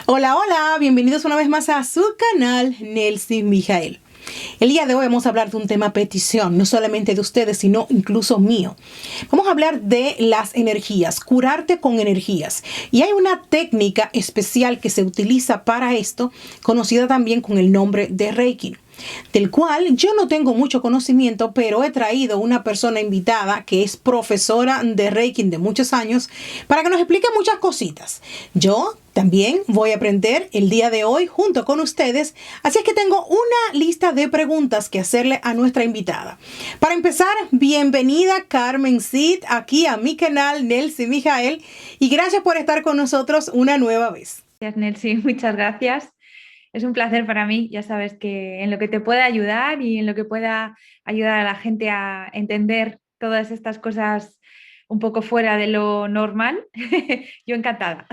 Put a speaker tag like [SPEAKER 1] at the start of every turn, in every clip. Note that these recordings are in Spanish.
[SPEAKER 1] Hola, hola, bienvenidos una vez más a su canal Nelcy Mijael. El día de hoy vamos a hablar de un tema petición, no solamente de ustedes, sino incluso mío. Vamos a hablar de las energías, curarte con energías. Y hay una técnica especial que se utiliza para esto, conocida también con el nombre de Reiki, del cual yo no tengo mucho conocimiento, pero he traído una persona invitada que es profesora de Reiki de muchos años para que nos explique muchas cositas. Yo también voy a aprender el día de hoy junto con ustedes, así es que tengo una lista de preguntas que hacerle a nuestra invitada. Para empezar, bienvenida Carmen Cid aquí a mi canal Nelcy Mijael y gracias por estar con nosotros una nueva vez.
[SPEAKER 2] Gracias, Nelcy, muchas gracias. Es un placer para mí, ya sabes que en lo que te pueda ayudar y en lo que pueda ayudar a la gente a entender todas estas cosas un poco fuera de lo normal, yo encantada.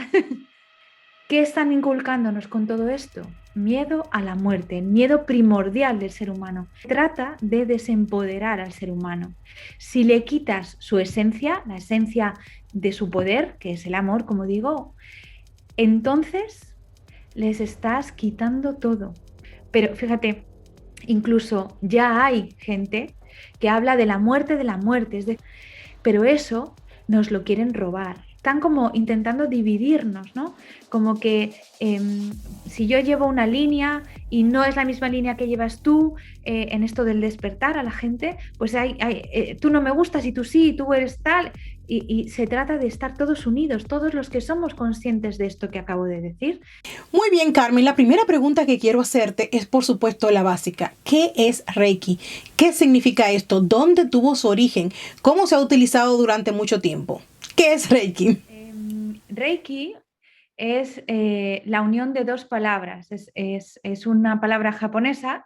[SPEAKER 2] ¿Qué están inculcándonos con todo esto? Miedo a la muerte, el miedo primordial del ser humano. Trata de desempoderar al ser humano. Si le quitas su esencia, la esencia de su poder, que es el amor, como digo, entonces les estás quitando todo. Pero fíjate, incluso ya hay gente que habla de la muerte, pero eso nos lo quieren robar. Están como intentando dividirnos, ¿no? Como que si yo llevo una línea y no es la misma línea que llevas tú, en esto del despertar a la gente, pues tú no me gustas y tú sí, tú eres tal. Y se trata de estar todos unidos, todos los que somos conscientes de esto que acabo de decir.
[SPEAKER 1] Muy bien, Carmen. La primera pregunta que quiero hacerte es, por supuesto, la básica. ¿Qué es Reiki? ¿Qué significa esto? ¿Dónde tuvo su origen? ¿Cómo se ha utilizado durante mucho tiempo? ¿Qué es Reiki?
[SPEAKER 2] Reiki es la unión de dos palabras. Es una palabra japonesa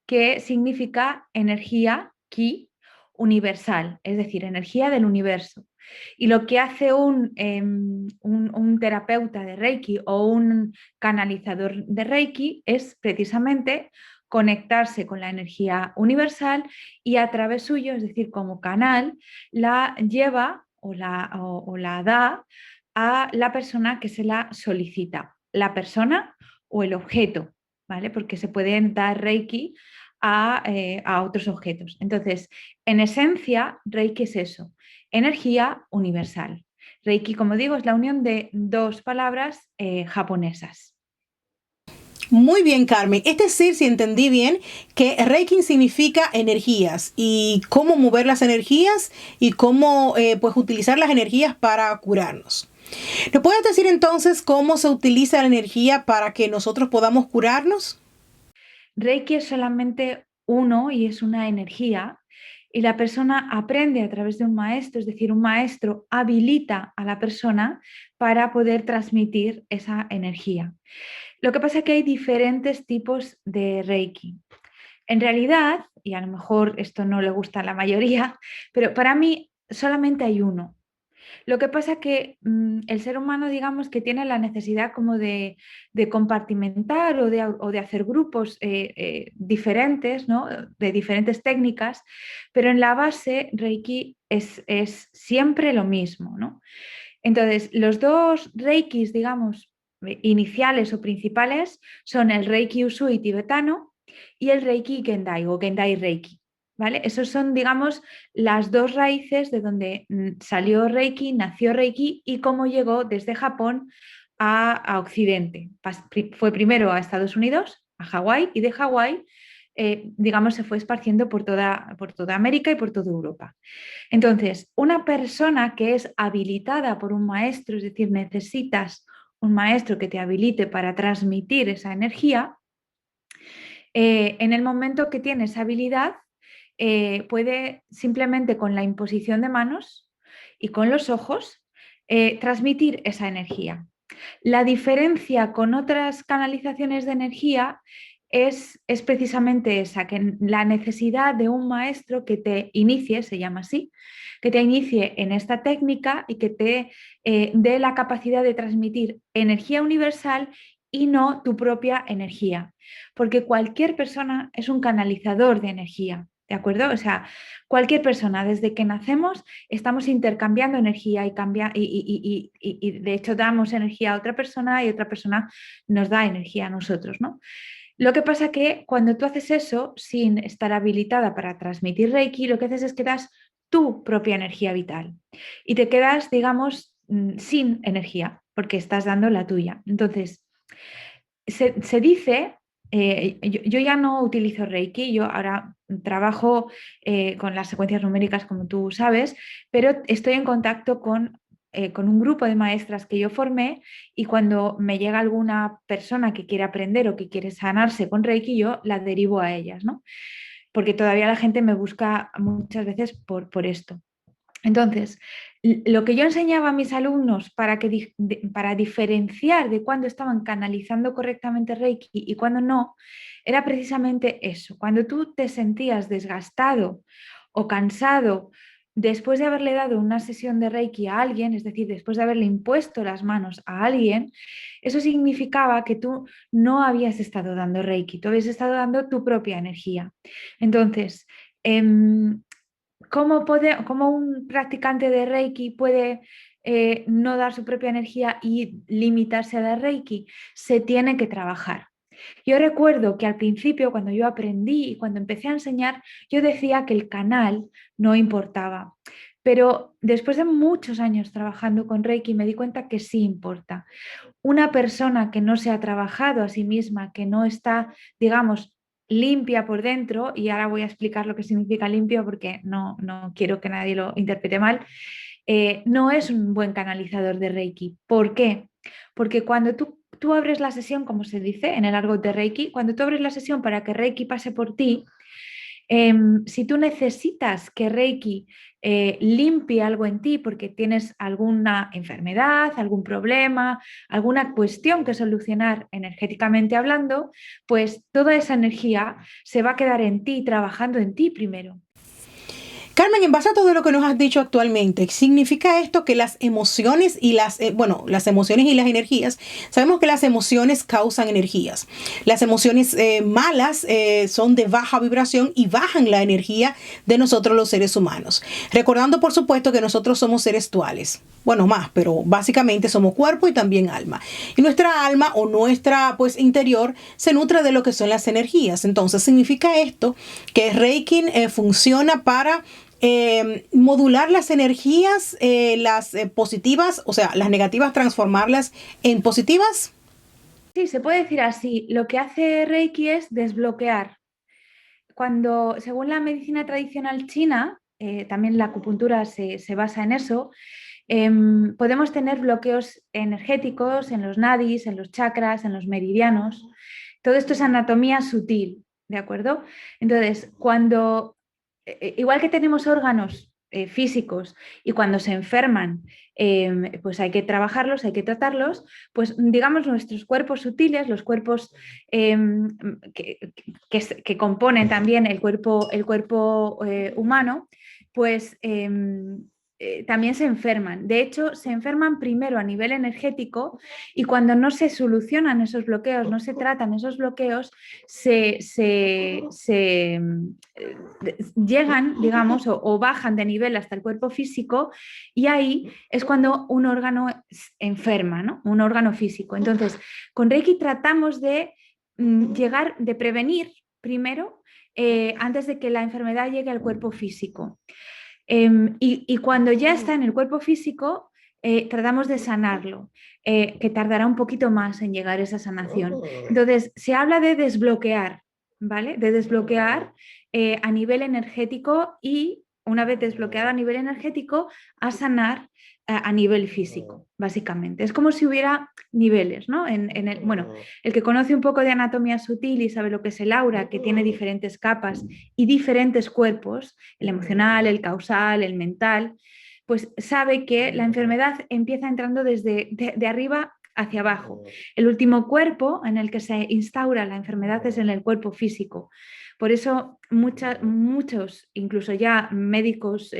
[SPEAKER 2] que significa energía, ki, universal, es decir, energía del universo. Y lo que hace un terapeuta de Reiki o un canalizador de Reiki es precisamente conectarse con la energía universal y a través suyo, es decir, como canal, la lleva o la da a la persona que se la solicita, la persona o el objeto, ¿vale? Porque se pueden dar Reiki a otros objetos. Entonces, en esencia, Reiki es eso, energía universal. Reiki, como digo, es la unión de dos palabras japonesas.
[SPEAKER 1] Muy bien, Carmen. Es decir, si entendí bien, que Reiki significa energías y cómo mover las energías y cómo pues utilizar las energías para curarnos. ¿Me puedes decir entonces cómo se utiliza la energía para que nosotros podamos curarnos?
[SPEAKER 2] Reiki es solamente uno y es una energía y la persona aprende a través de un maestro, es decir, un maestro habilita a la persona para poder transmitir esa energía. Lo que pasa es que hay diferentes tipos de Reiki. En realidad, y a lo mejor esto no le gusta a la mayoría, pero para mí solamente hay uno. Lo que pasa es que el ser humano, digamos, que tiene la necesidad como de compartimentar o de hacer grupos diferentes, ¿no? De diferentes técnicas, pero en la base Reiki es siempre lo mismo, ¿no? Entonces, los dos Reikis, digamos, iniciales o principales son el Reiki Usui tibetano y el Reiki Gendai o Gendai Reiki. ¿Vale? Esos son, digamos, las dos raíces de donde salió Reiki, nació Reiki y cómo llegó desde Japón a Occidente. Fue primero a Estados Unidos, a Hawái, y de Hawái, digamos, se fue esparciendo por toda América y por toda Europa. Entonces, una persona que es habilitada por un maestro, es decir, necesitas un maestro que te habilite para transmitir esa energía, en el momento que tiene esa habilidad, puede simplemente con la imposición de manos y con los ojos transmitir esa energía. La diferencia con otras canalizaciones de energía es precisamente esa, que la necesidad de un maestro que te inicie, se llama así, que te inicie en esta técnica y que te dé la capacidad de transmitir energía universal y no tu propia energía, porque cualquier persona es un canalizador de energía. ¿de acuerdo? O sea, cualquier persona, desde que nacemos, estamos intercambiando energía y de hecho damos energía a otra persona y otra persona nos da energía a nosotros, ¿no? Lo que pasa que cuando tú haces eso sin estar habilitada para transmitir Reiki, lo que haces es que das tu propia energía vital y te quedas, digamos, sin energía porque estás dando la tuya. Entonces, se dice, yo ya no utilizo Reiki, yo ahora trabajo con las secuencias numéricas, como tú sabes, pero estoy en contacto con un grupo de maestras que yo formé y cuando me llega alguna persona que quiere aprender o que quiere sanarse con Reiki, yo la derivo a ellas, ¿no? Porque todavía la gente me busca muchas veces por esto. Entonces, lo que yo enseñaba a mis alumnos para diferenciar de cuándo estaban canalizando correctamente Reiki y cuándo no, era precisamente eso. Cuando tú te sentías desgastado o cansado después de haberle dado una sesión de Reiki a alguien, es decir, después de haberle impuesto las manos a alguien, eso significaba que tú no habías estado dando Reiki, tú habías estado dando tu propia energía. Entonces, ¿cómo un practicante de Reiki puede no dar su propia energía y limitarse a dar Reiki? Se tiene que trabajar. Yo recuerdo que al principio, cuando yo aprendí y cuando empecé a enseñar, yo decía que el canal no importaba. Pero después de muchos años trabajando con Reiki, me di cuenta que sí importa. Una persona que no se ha trabajado a sí misma, que no está, digamos, limpia por dentro, y ahora voy a explicar lo que significa limpio porque no quiero que nadie lo interprete mal, no es un buen canalizador de Reiki. ¿Por qué? Porque cuando tú abres la sesión, como se dice en el argot de Reiki, cuando tú abres la sesión para que Reiki pase por ti, si tú necesitas que Reiki limpie algo en ti porque tienes alguna enfermedad, algún problema, alguna cuestión que solucionar energéticamente hablando, pues toda esa energía se va a quedar en ti, trabajando en ti primero.
[SPEAKER 1] Carmen, en base a todo lo que nos has dicho actualmente, ¿significa esto que las emociones y las emociones y las energías, sabemos que las emociones causan energías? Las emociones malas son de baja vibración y bajan la energía de nosotros los seres humanos. Recordando, por supuesto, que nosotros somos seres duales. Bueno, más, pero básicamente somos cuerpo y también alma. Y nuestra alma o nuestra pues interior se nutre de lo que son las energías. Entonces, ¿significa esto que Reiki funciona para modular las energías, las positivas, o sea, las negativas, transformarlas en positivas?
[SPEAKER 2] Sí, se puede decir así. Lo que hace Reiki es desbloquear. Cuando, según la medicina tradicional china, también la acupuntura se basa en eso, podemos tener bloqueos energéticos en los nadis, en los chakras, en los meridianos. Todo esto es anatomía sutil, ¿de acuerdo? Entonces, igual que tenemos órganos físicos y cuando se enferman, pues hay que trabajarlos, hay que tratarlos, pues digamos nuestros cuerpos sutiles, los cuerpos eh, que componen también el cuerpo humano, pues también se enferman. De hecho, se enferman primero a nivel energético y cuando no se solucionan esos bloqueos, no se tratan esos bloqueos, llegan, digamos, o bajan de nivel hasta el cuerpo físico y ahí es cuando un órgano enferma, ¿no? Un órgano físico. Entonces, con Reiki tratamos de llegar, de prevenir primero antes de que la enfermedad llegue al cuerpo físico. Y cuando ya está en el cuerpo físico, tratamos de sanarlo, que tardará un poquito más en llegar esa sanación. Entonces, se habla de desbloquear, ¿vale? De desbloquear a nivel energético y una vez desbloqueado a nivel energético, a sanar a nivel físico, básicamente. Es como si hubiera niveles, ¿no? Bueno, el que conoce un poco de anatomía sutil y sabe lo que es el aura, que tiene diferentes capas y diferentes cuerpos, el emocional, el causal, el mental, pues sabe que la enfermedad empieza entrando desde de arriba hacia abajo. El último cuerpo en el que se instaura la enfermedad es en el cuerpo físico. Por eso muchos, incluso ya médicos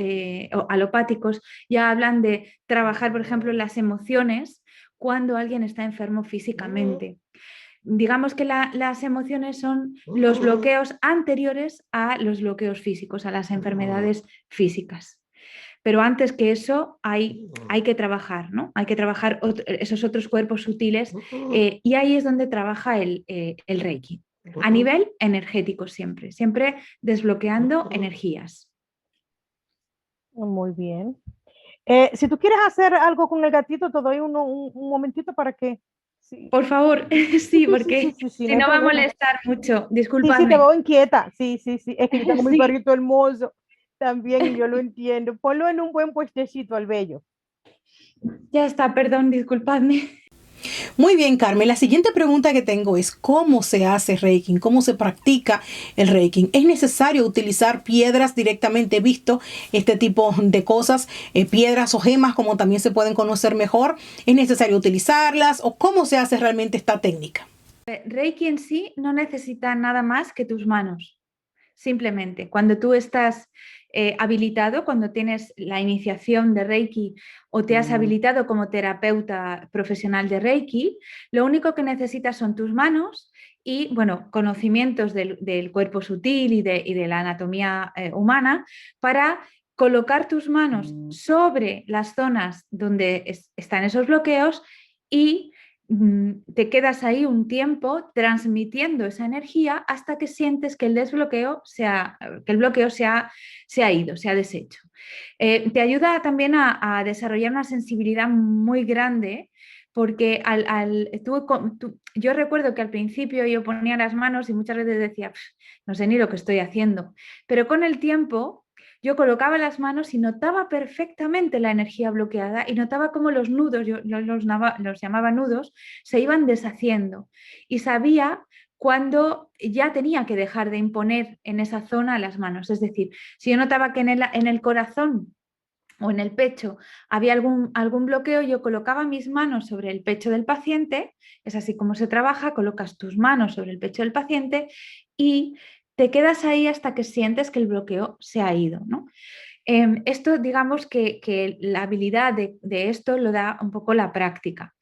[SPEAKER 2] alopáticos, ya hablan de trabajar, por ejemplo, las emociones cuando alguien está enfermo físicamente. digamos que las emociones son los bloqueos anteriores a los bloqueos físicos, a las enfermedades físicas. Pero antes que eso hay que trabajar, ¿no? Hay que trabajar esos otros cuerpos sutiles y ahí es donde trabaja el Reiki. A nivel energético siempre, siempre desbloqueando energías.
[SPEAKER 3] Muy bien. Si tú quieres hacer algo con el gatito, te doy un momentito para que... Sí,
[SPEAKER 2] Por favor, sí, porque
[SPEAKER 3] sí, no
[SPEAKER 2] si
[SPEAKER 3] hay
[SPEAKER 2] no va a
[SPEAKER 3] problema.
[SPEAKER 2] molestar mucho,
[SPEAKER 3] Sí, te
[SPEAKER 2] disculpadme.
[SPEAKER 3] veo inquieta. Sí, es que yo tengo mi
[SPEAKER 2] Sí,
[SPEAKER 3] perrito hermoso también y yo lo entiendo. Ponlo en un buen puestecito al bello.
[SPEAKER 2] ya está, perdón, disculpadme.
[SPEAKER 1] Muy bien, Carmen. La siguiente pregunta que tengo es ¿cómo se hace Reiki? ¿Cómo se practica el Reiki? ¿Es necesario utilizar piedras directamente visto este tipo de cosas? Piedras o gemas, como también se pueden conocer mejor. ¿Es necesario utilizarlas o cómo se hace realmente esta técnica?
[SPEAKER 2] Reiki en sí no necesita nada más que tus manos. Simplemente, cuando tú estás habilitado, cuando tienes la iniciación de Reiki o te has habilitado como terapeuta profesional de Reiki, lo único que necesitas son tus manos y, bueno, conocimientos del cuerpo sutil y de la anatomía humana para colocar tus manos sobre las zonas donde están esos bloqueos y te quedas ahí un tiempo transmitiendo esa energía hasta que sientes que el desbloqueo que el bloqueo se ha ido, se ha deshecho. Te ayuda también a desarrollar una sensibilidad muy grande porque yo recuerdo que al principio yo ponía las manos y muchas veces decía, no sé ni lo que estoy haciendo, pero con el tiempo yo colocaba las manos y notaba perfectamente la energía bloqueada y notaba cómo los nudos, yo los llamaba nudos, se iban deshaciendo y sabía cuando ya tenía que dejar de imponer en esa zona las manos. Es decir, si yo notaba que en el corazón o en el pecho había algún bloqueo, yo colocaba mis manos sobre el pecho del paciente, es así como se trabaja, colocas tus manos sobre el pecho del paciente y te quedas ahí hasta que sientes que el bloqueo se ha ido, ¿no? Esto, digamos que la habilidad de esto lo da un poco la práctica.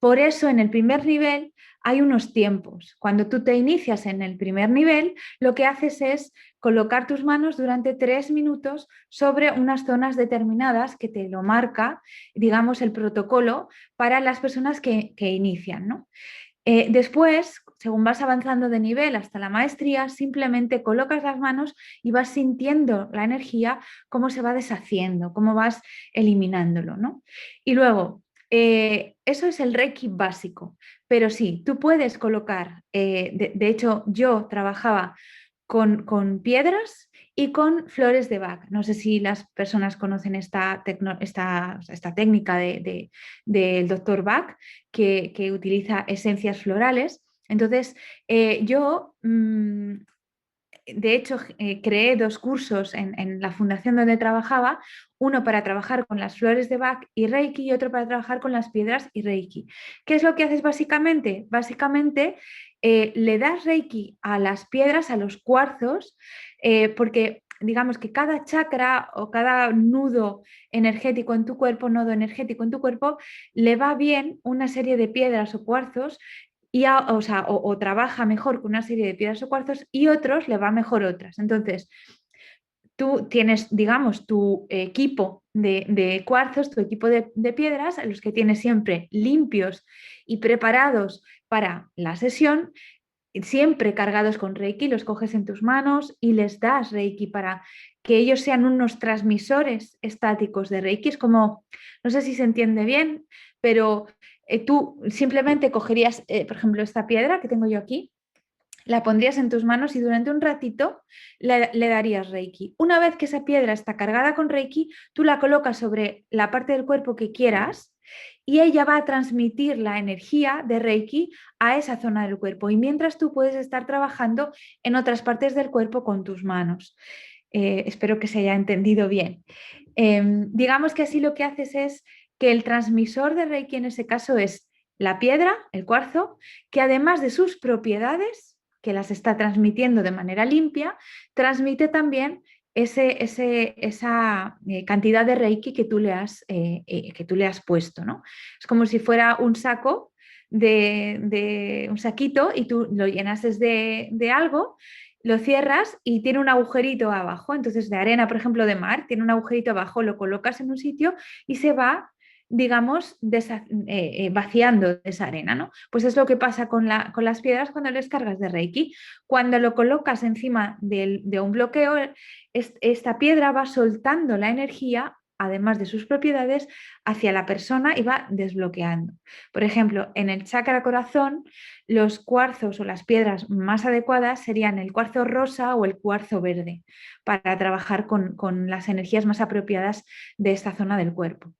[SPEAKER 2] Por eso en el primer nivel hay unos tiempos. Cuando tú te inicias en el primer nivel, lo que haces es colocar tus manos durante 3 minutos sobre unas zonas determinadas que te lo marca, digamos, el protocolo para las personas que inician, ¿no? Después, según vas avanzando de nivel hasta la maestría, simplemente colocas las manos y vas sintiendo la energía, cómo se va deshaciendo, cómo vas eliminándolo, ¿no? Y luego, eso es el Reiki básico, pero sí, tú puedes colocar, de hecho yo trabajaba con piedras y con flores de Bach. No sé si las personas conocen esta técnica del doctor Bach, que utiliza esencias florales. Entonces, yo, de hecho, creé 2 cursos en la fundación donde trabajaba, uno para trabajar con las flores de Bach y Reiki y otro para trabajar con las piedras y Reiki. ¿Qué es lo que haces básicamente? Básicamente le das Reiki a las piedras, a los cuarzos, porque digamos que cada chakra o cada nudo energético en tu cuerpo, nodo energético en tu cuerpo, le va bien una serie de piedras o cuarzos o trabaja mejor con una serie de piedras o cuarzos y otros le va mejor otras. Entonces, tú tienes, digamos, tu equipo de cuarzos, tu equipo de piedras, los que tienes siempre limpios y preparados para la sesión, siempre cargados con Reiki, los coges en tus manos y les das Reiki para que ellos sean unos transmisores estáticos de Reiki. Es como, no sé si se entiende bien, pero tú simplemente cogerías, por ejemplo, esta piedra que tengo yo aquí, la pondrías en tus manos y durante un ratito le darías Reiki. Una vez que esa piedra está cargada con Reiki, tú la colocas sobre la parte del cuerpo que quieras y ella va a transmitir la energía de Reiki a esa zona del cuerpo. Y mientras tú puedes estar trabajando en otras partes del cuerpo con tus manos. Espero que se haya entendido bien. Digamos que así lo que haces es que el transmisor de Reiki en ese caso es la piedra, el cuarzo, que además de sus propiedades, que las está transmitiendo de manera limpia, transmite también esa cantidad de Reiki que tú le has puesto, ¿no? Es como si fuera un saco de un saquito y tú lo llenases de algo, lo cierras y tiene un agujerito abajo, entonces de arena, por ejemplo, de mar, tiene un agujerito abajo, lo colocas en un sitio y se va, digamos, vaciando esa arena, ¿no? Pues es lo que pasa con las piedras cuando les cargas de Reiki. Cuando lo colocas encima de un bloqueo, esta piedra va soltando la energía, además de sus propiedades, hacia la persona y va desbloqueando. Por ejemplo, en el chakra corazón, los cuarzos o las piedras más adecuadas serían el cuarzo rosa o el cuarzo verde para trabajar con las energías más apropiadas de esta zona del cuerpo.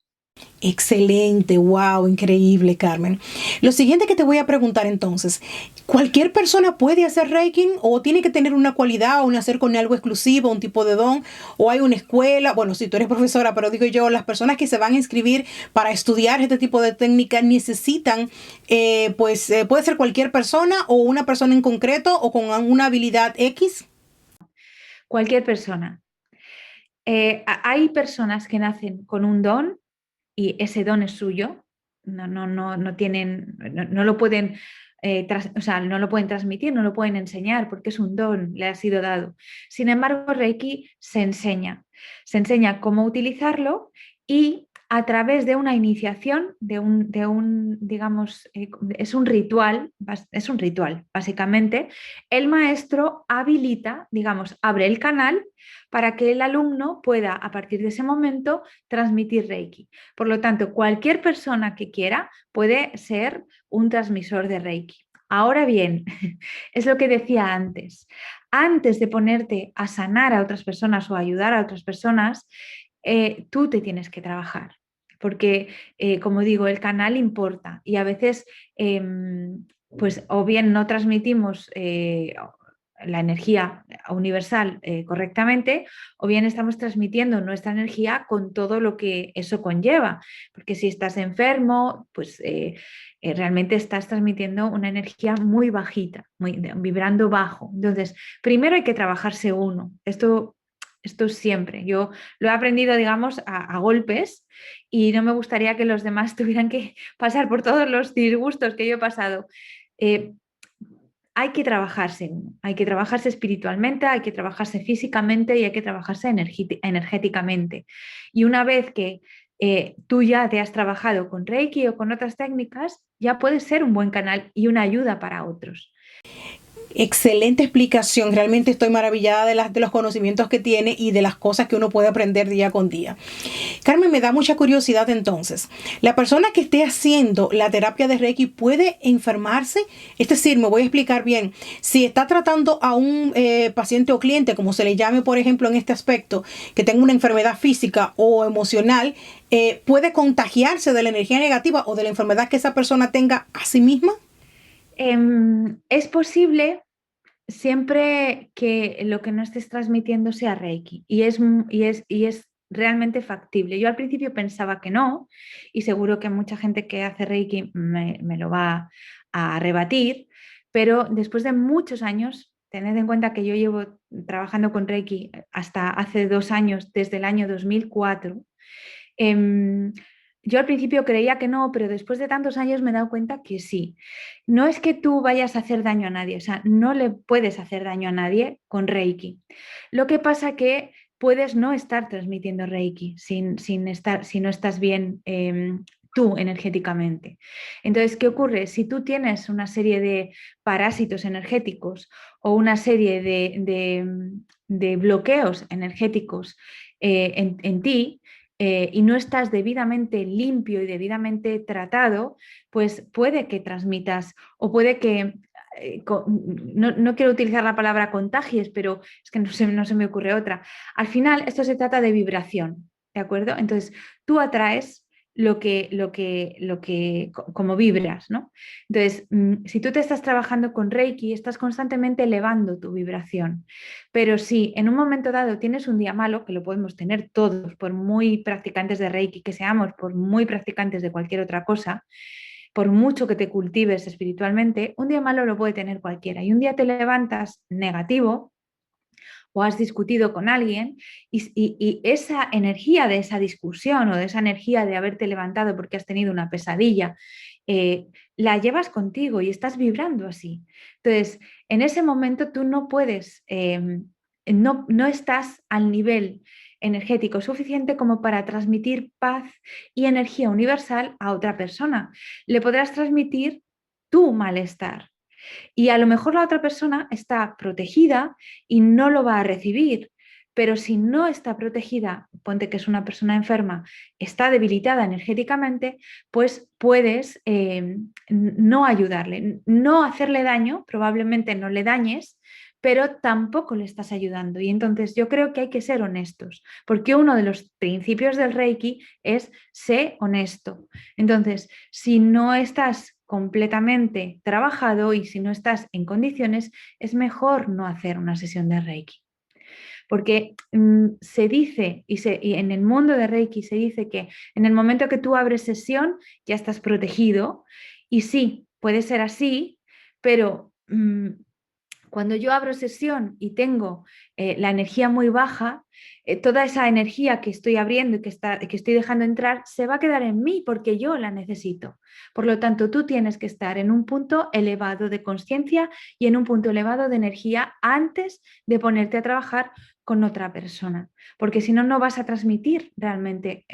[SPEAKER 1] Excelente, wow, increíble, Carmen. Lo siguiente que te voy a preguntar entonces, ¿cualquier persona puede hacer Reiki o tiene que tener una cualidad o nacer con algo exclusivo, un tipo de don o hay una escuela? Bueno, si tú eres profesora, pero digo yo, las personas que se van a inscribir para estudiar este tipo de técnicas necesitan, puede ser cualquier persona o una persona en concreto o con una habilidad X.
[SPEAKER 2] Cualquier persona. Hay personas que nacen con un don y ese don es suyo, no tienen, no lo pueden, o sea, no lo pueden transmitir, no lo pueden enseñar porque es un don, le ha sido dado. Sin embargo, Reiki se enseña cómo utilizarlo y a través de una iniciación, digamos, es un ritual, básicamente, el maestro habilita, digamos, abre el canal para que el alumno pueda, a partir de ese momento, transmitir Reiki. Por lo tanto, cualquier persona que quiera puede ser un transmisor de Reiki. Ahora bien, es lo que decía antes. Antes de ponerte a sanar a otras personas o a ayudar a otras personas, tú te tienes que trabajar. Porque, como digo, el canal importa y a veces, pues, o bien no transmitimos la energía universal correctamente, o bien estamos transmitiendo nuestra energía con todo lo que eso conlleva, porque si estás enfermo, pues realmente estás transmitiendo una energía muy bajita, vibrando bajo. Entonces, primero hay que trabajarse uno. Esto siempre. Yo lo he aprendido, digamos, a golpes y no me gustaría que los demás tuvieran que pasar por todos los disgustos que yo he pasado. Eh, hay que trabajarse uno, hay que trabajarse espiritualmente, hay que trabajarse físicamente y hay que trabajarse energéticamente. Y una vez que tú ya te has trabajado con Reiki o con otras técnicas, ya puedes ser un buen canal y una ayuda para otros.
[SPEAKER 1] Excelente explicación. Realmente estoy maravillada de los conocimientos que tiene y de las cosas que uno puede aprender día con día. Carmen, me da mucha curiosidad entonces. ¿La persona que esté haciendo la terapia de Reiki puede enfermarse? Es decir, me voy a explicar bien. Si está tratando a un paciente o cliente, como se le llame, por ejemplo, en este aspecto, que tenga una enfermedad física o emocional, ¿puede contagiarse de la energía negativa o de la enfermedad que esa persona tenga a sí misma?
[SPEAKER 2] Es posible siempre que lo que no estés transmitiendo sea Reiki y es realmente factible. Yo al principio pensaba que no y seguro que mucha gente que hace Reiki me lo va a rebatir, pero después de muchos años, tened en cuenta que yo llevo trabajando con Reiki hasta hace 2 años, desde el año 2004. Em, yo al principio creía que no, pero después de tantos años me he dado cuenta que sí. No es que tú vayas a hacer daño a nadie, o sea, no le puedes hacer daño a nadie con Reiki. Lo que pasa que puedes no estar transmitiendo Reiki si no estás bien tú energéticamente. Entonces, ¿qué ocurre? Si tú tienes una serie de parásitos energéticos o una serie de bloqueos energéticos en ti, y no estás debidamente limpio y debidamente tratado, pues puede que transmitas o puede que, no quiero utilizar la palabra contagies, pero es que no se me ocurre otra. Al final, esto se trata de vibración, ¿de acuerdo? Entonces, tú atraes como vibras, ¿no? Entonces, si tú te estás trabajando con Reiki, estás constantemente elevando tu vibración. Pero si en un momento dado tienes un día malo, que lo podemos tener todos, por muy practicantes de Reiki que seamos, por muy practicantes de cualquier otra cosa, por mucho que te cultives espiritualmente, un día malo lo puede tener cualquiera. Y un día te levantas negativo o has discutido con alguien y esa energía de esa discusión o de esa energía de haberte levantado porque has tenido una pesadilla, la llevas contigo y estás vibrando así. Entonces, en ese momento tú no puedes, no estás al nivel energético suficiente como para transmitir paz y energía universal a otra persona. Le podrás transmitir tu malestar y a lo mejor la otra persona está protegida y no lo va a recibir. Pero si no está protegida, ponte que es una persona enferma, está debilitada energéticamente, pues puedes no ayudarle, no hacerle daño, probablemente no le dañes, pero tampoco le estás ayudando. Y entonces yo creo que hay que ser honestos, porque uno de los principios del Reiki es sé honesto. Entonces, si no estás completamente trabajado y si no estás en condiciones, es mejor no hacer una sesión de Reiki. Porque se dice, y en el mundo de Reiki se dice que en el momento que tú abres sesión ya estás protegido. Y sí, puede ser así, pero cuando yo abro sesión y tengo la energía muy baja, toda esa energía que estoy abriendo y que estoy dejando entrar se va a quedar en mí porque yo la necesito. Por lo tanto, tú tienes que estar en un punto elevado de conciencia y en un punto elevado de energía antes de ponerte a trabajar con otra persona, porque si no, no vas a transmitir realmente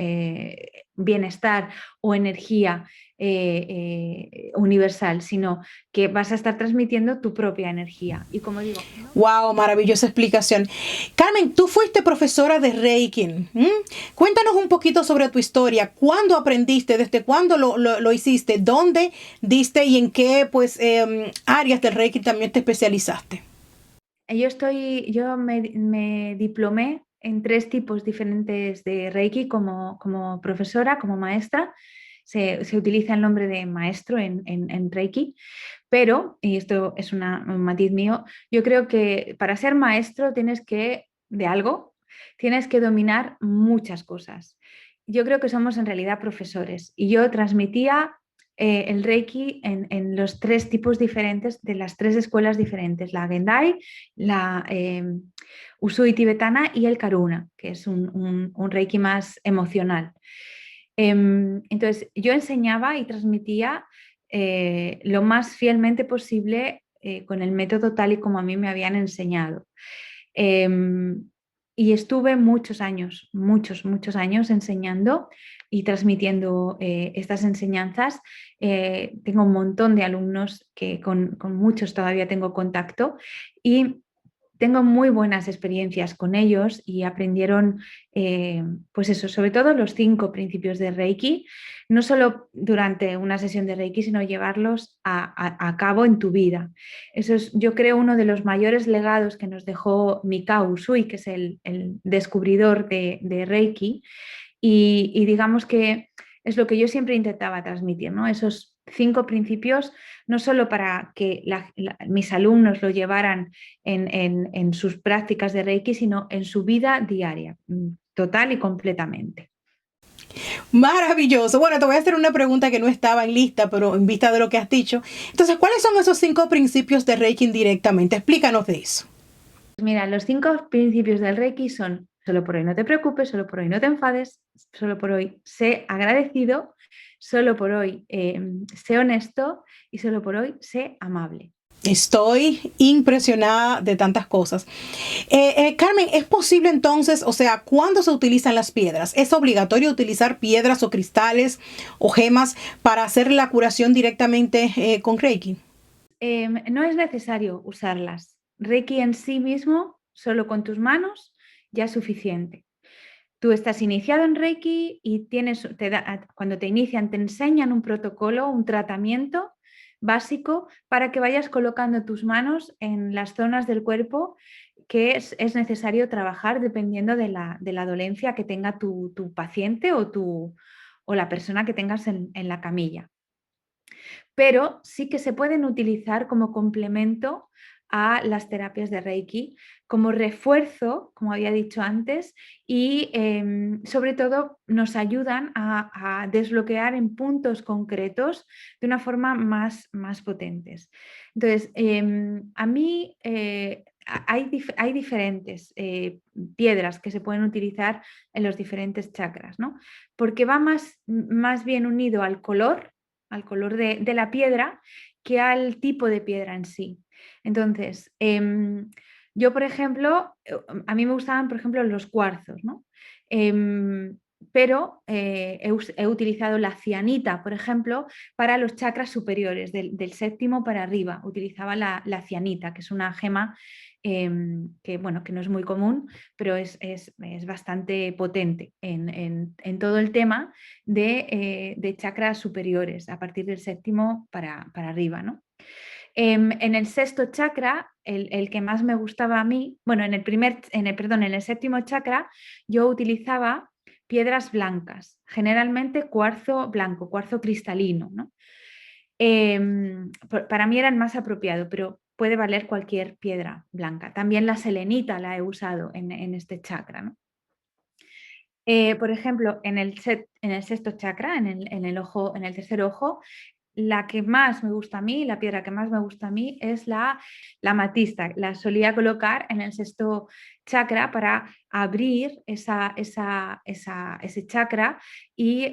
[SPEAKER 2] bienestar o energía universal, sino que vas a estar transmitiendo tu propia energía. Y como digo, ¿no?
[SPEAKER 1] Wow, maravillosa explicación. Carmen, tú fuiste profesora de Reiki. Cuéntanos un poquito sobre tu historia. ¿Cuándo aprendiste? ¿Desde cuándo lo hiciste? ¿Dónde diste y en qué pues, áreas del Reiki también te especializaste?
[SPEAKER 2] Yo me diplomé en 3 tipos diferentes de Reiki como profesora, como maestra. Se utiliza el nombre de maestro en Reiki, pero, y esto es un matiz mío, yo creo que para ser maestro de algo, tienes que dominar muchas cosas. Yo creo que somos en realidad profesores y yo transmitía el Reiki en los 3 tipos diferentes de las 3 escuelas diferentes, la Gendai, la Usui tibetana y el Karuna, que es un Reiki más emocional. Entonces, yo enseñaba y transmitía lo más fielmente posible con el método tal y como a mí me habían enseñado. Y estuve muchos años enseñando y transmitiendo estas enseñanzas. Tengo un montón de alumnos que con muchos todavía tengo contacto y tengo muy buenas experiencias con ellos y aprendieron, pues eso, sobre todo los 5 principios de Reiki, no solo durante una sesión de Reiki, sino llevarlos a cabo en tu vida. Eso es, yo creo, uno de los mayores legados que nos dejó Mikao Usui, que es el descubridor de Reiki, y digamos que es lo que yo siempre intentaba transmitir, ¿no? Esos 5 principios, no solo para que mis alumnos lo llevaran en sus prácticas de Reiki, sino en su vida diaria, total y completamente.
[SPEAKER 1] Maravilloso. Bueno, te voy a hacer una pregunta que no estaba en lista, pero en vista de lo que has dicho. Entonces, ¿cuáles son esos 5 principios de Reiki directamente? Explícanos de eso.
[SPEAKER 2] Mira, los 5 principios del Reiki son: solo por hoy no te preocupes, solo por hoy no te enfades, solo por hoy sé agradecido, solo por hoy sé honesto y solo por hoy sé amable.
[SPEAKER 1] Estoy impresionada de tantas cosas. Carmen, ¿es posible entonces, o sea, cuándo se utilizan las piedras? ¿Es obligatorio utilizar piedras o cristales o gemas para hacer la curación directamente con Reiki?
[SPEAKER 2] No es necesario usarlas. Reiki en sí mismo, solo con tus manos, ya es suficiente. Tú estás iniciado en Reiki y cuando te inician te enseñan un protocolo, un tratamiento básico para que vayas colocando tus manos en las zonas del cuerpo que es necesario trabajar dependiendo de la dolencia que tenga tu paciente o la persona que tengas en la camilla. Pero sí que se pueden utilizar como complemento a las terapias de Reiki, como refuerzo, como había dicho antes, y sobre todo nos ayudan a desbloquear en puntos concretos de una forma más potentes. Entonces, a mí hay diferentes piedras que se pueden utilizar en los diferentes chakras, ¿no? Porque va más bien unido al color, al color de la piedra que al tipo de piedra en sí. Entonces, yo, por ejemplo, a mí me gustaban, por ejemplo, los cuarzos, ¿no? Pero he utilizado la cianita, por ejemplo, para los chakras superiores, del séptimo para arriba. Utilizaba la cianita, que es una gema que, bueno, que no es muy común, pero es bastante potente en todo el tema de chakras superiores, a partir del séptimo para arriba, ¿no? En el sexto chakra, el que más me gustaba a mí, bueno, perdón, en el séptimo chakra, yo utilizaba piedras blancas, generalmente cuarzo blanco, cuarzo cristalino, ¿no? Para mí era el más apropiado, pero puede valer cualquier piedra blanca. También la selenita la he usado en este chakra, ¿no? Por ejemplo, en el sexto chakra, en el tercer ojo, la que más me gusta a mí, la piedra que más me gusta a mí es la amatista. La solía colocar en el sexto chakra para abrir ese chakra y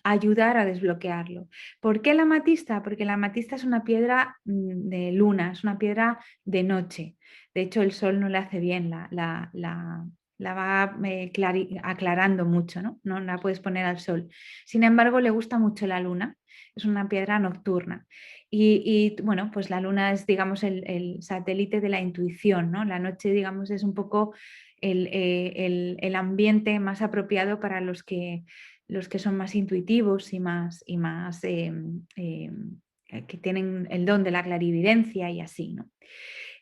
[SPEAKER 2] ayudar a desbloquearlo. ¿Por qué la amatista? Porque la amatista es una piedra de luna, es una piedra de noche. De hecho, el sol no le hace bien, la va aclarando mucho, ¿no? No la puedes poner al sol. Sin embargo, le gusta mucho la luna, es una piedra nocturna. Y bueno, pues la luna es, digamos, el satélite de la intuición, ¿no? La noche, digamos, es un poco el ambiente más apropiado para los que son más intuitivos y más que tienen el don de la clarividencia y así, ¿no?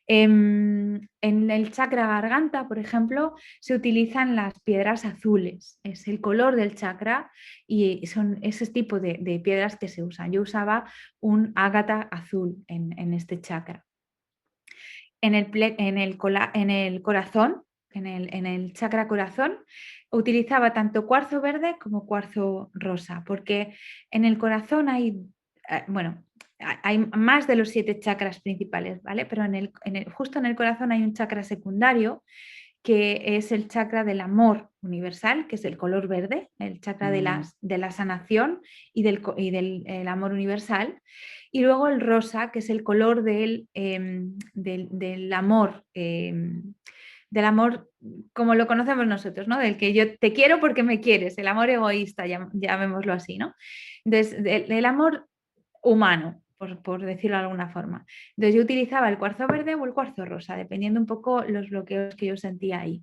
[SPEAKER 2] En el chakra garganta, por ejemplo, se utilizan las piedras azules. Es el color del chakra y son ese tipo de piedras que se usan. Yo usaba un ágata azul en este chakra. En el corazón, en el chakra corazón, utilizaba tanto cuarzo verde como cuarzo rosa, porque en el corazón bueno, hay más de los 7 chakras principales, ¿vale? Pero justo en el corazón hay un chakra secundario que es el chakra del amor universal, que es el color verde, el chakra de la sanación y del amor universal. Y luego el rosa, que es el color del amor. Del amor como lo conocemos nosotros, ¿no? Del que yo te quiero porque me quieres, el amor egoísta, llamémoslo así, ¿no? Entonces, del amor humano, por decirlo de alguna forma. Entonces yo utilizaba el cuarzo verde o el cuarzo rosa, dependiendo un poco los bloqueos que yo sentía ahí.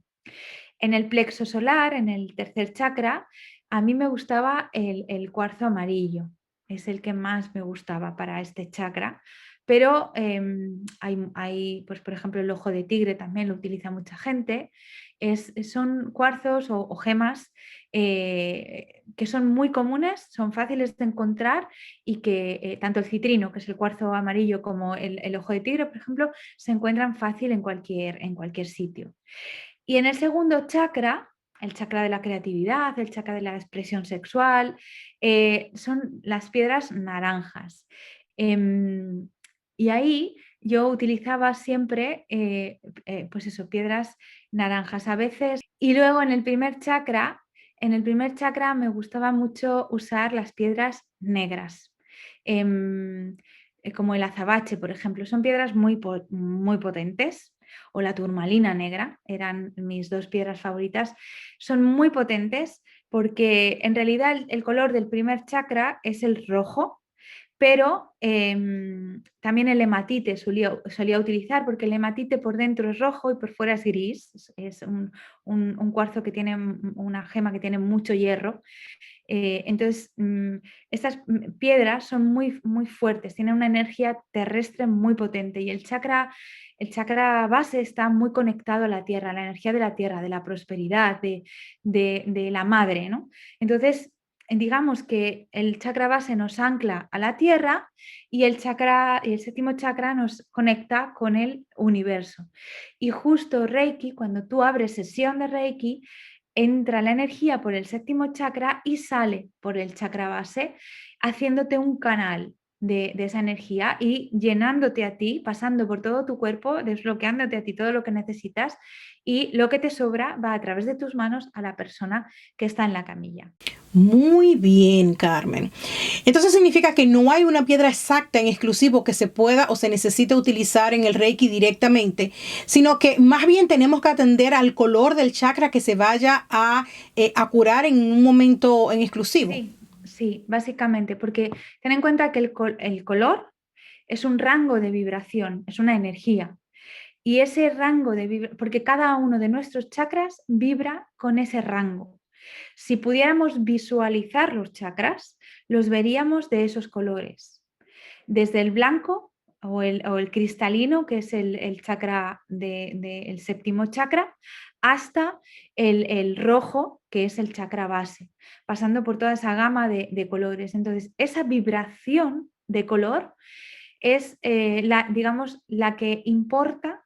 [SPEAKER 2] En el plexo solar, en el tercer chakra, a mí me gustaba el cuarzo amarillo, es el que más me gustaba para este chakra, pero pues por ejemplo, el ojo de tigre también lo utiliza mucha gente. Son cuarzos o gemas que son muy comunes, son fáciles de encontrar y que tanto el citrino, que es el cuarzo amarillo, como el ojo de tigre, por ejemplo, se encuentran fácil en cualquier sitio. Y en el segundo chakra, el chakra de la creatividad, el chakra de la expresión sexual, son las piedras naranjas. Y ahí yo utilizaba siempre, pues eso, piedras naranjas a veces. Y luego en el primer chakra me gustaba mucho usar las piedras negras. Como el azabache, por ejemplo, son piedras muy potentes, o la turmalina negra, eran mis 2 piedras favoritas. Son muy potentes porque en realidad el color del primer chakra es el rojo, pero también el hematite solía utilizar, porque el hematite por dentro es rojo y por fuera es gris, es un cuarzo que tiene una gema que tiene mucho hierro. Entonces, estas piedras son muy, muy fuertes, tienen una energía terrestre muy potente y el chakra base está muy conectado a la tierra, a la energía de la tierra, de la prosperidad, de la madre, ¿no? Entonces, digamos que el chakra base nos ancla a la tierra y el séptimo chakra nos conecta con el universo. Y justo Reiki, cuando tú abres sesión de Reiki, entra la energía por el séptimo chakra y sale por el chakra base, haciéndote un canal. de esa energía y llenándote a ti, pasando por todo tu cuerpo, desbloqueándote a ti todo lo que necesitas y lo que te sobra va a través de tus manos a la persona que está en la camilla.
[SPEAKER 1] Muy bien, Carmen. Entonces significa que no hay una piedra exacta en exclusivo que se pueda o se necesite utilizar en el Reiki directamente, sino que más bien tenemos que atender al color del chakra que se vaya a curar en un momento en exclusivo.
[SPEAKER 2] Sí, sí, básicamente, porque ten en cuenta que el color es un rango de vibración, es una energía. Y ese rango de vibración, porque cada uno de nuestros chakras vibra con ese rango. Si pudiéramos visualizar los chakras, los veríamos de esos colores. Desde el blanco o el cristalino, que es el chakra el séptimo chakra, hasta el rojo, que es el chakra base, pasando por toda esa gama de colores. Entonces, esa vibración de color es, digamos, la que importa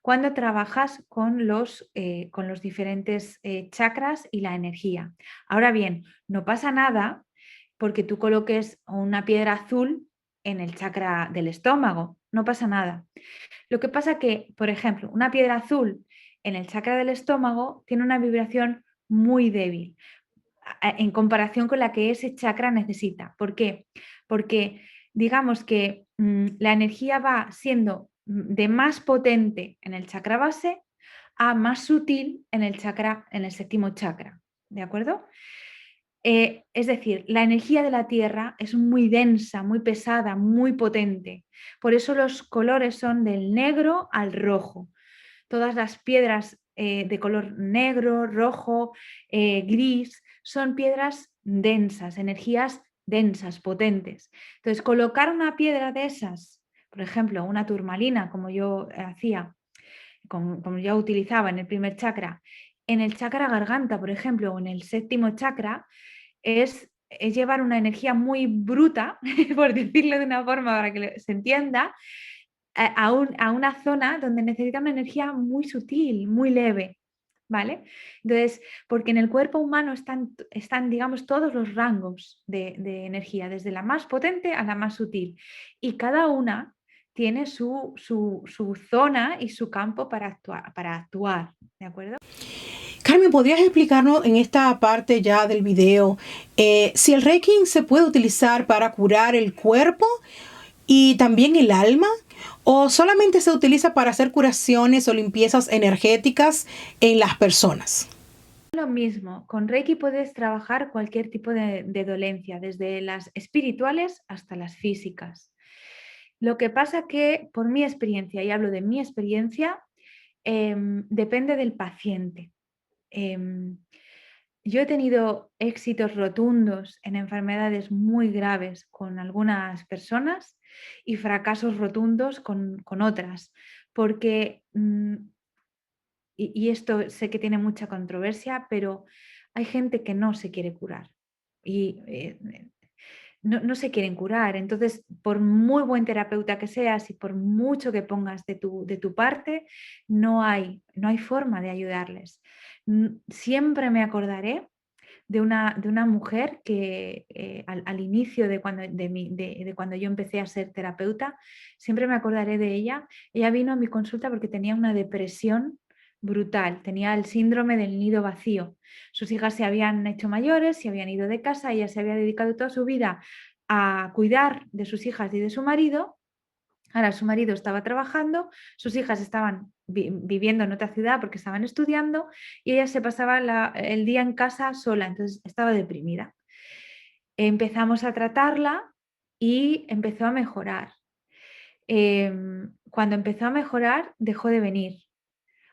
[SPEAKER 2] cuando trabajas con los diferentes chakras y la energía. Ahora bien, no pasa nada porque tú coloques una piedra azul en el chakra del estómago, no pasa nada. Lo que pasa que, por ejemplo, una piedra azul en el chakra del estómago tiene una vibración muy débil en comparación con la que ese chakra necesita. ¿Por qué? Porque digamos que la energía va siendo de más potente en el chakra base a más sutil en el séptimo chakra. ¿De acuerdo? Es decir, la energía de la Tierra es muy densa, muy pesada, muy potente. Por eso los colores son del negro al rojo. Todas las piedras de color negro, rojo, gris, son piedras densas, energías densas, potentes. Entonces, colocar una piedra de esas, por ejemplo, una turmalina, como yo hacía, como yo utilizaba en el primer chakra, en el chakra garganta, por ejemplo, o en el séptimo chakra, es llevar una energía muy bruta, por decirlo de una forma para que se entienda, a una zona donde necesita una energía muy sutil, muy leve, ¿vale? Entonces, porque en el cuerpo humano están digamos, todos los rangos de energía, desde la más potente a la más sutil, y cada una tiene su zona y su campo para actuar, ¿de acuerdo?
[SPEAKER 1] Carmen, ¿podrías explicarnos en esta parte ya del video si el Reiki se puede utilizar para curar el cuerpo y también el alma? ¿O solamente se utiliza para hacer curaciones o limpiezas energéticas en las personas?
[SPEAKER 2] Lo mismo, con Reiki puedes trabajar cualquier tipo de dolencia, desde las espirituales hasta las físicas. Lo que pasa que, por mi experiencia, y hablo de mi experiencia, depende del paciente. Em, yo he tenido éxitos rotundos en enfermedades muy graves con algunas personas y fracasos rotundos con otras, porque, y esto sé que tiene mucha controversia, pero hay gente que no se quiere curar y no se quieren curar. Entonces, por muy buen terapeuta que seas y por mucho que pongas de tu parte, no hay forma de ayudarles. Siempre me acordaré de una mujer que al inicio de cuando yo empecé a ser terapeuta, siempre me acordaré de ella. Ella vino a mi consulta porque tenía una depresión brutal, tenía el síndrome del nido vacío. Sus hijas se habían hecho mayores, se habían ido de casa, ella se había dedicado toda su vida a cuidar de sus hijas y de su marido. Ahora su marido estaba trabajando, sus hijas estaban viviendo en otra ciudad porque estaban estudiando y ella se pasaba el día en casa sola, entonces estaba deprimida. Empezamos a tratarla y empezó a mejorar. Cuando empezó a mejorar, dejó de venir.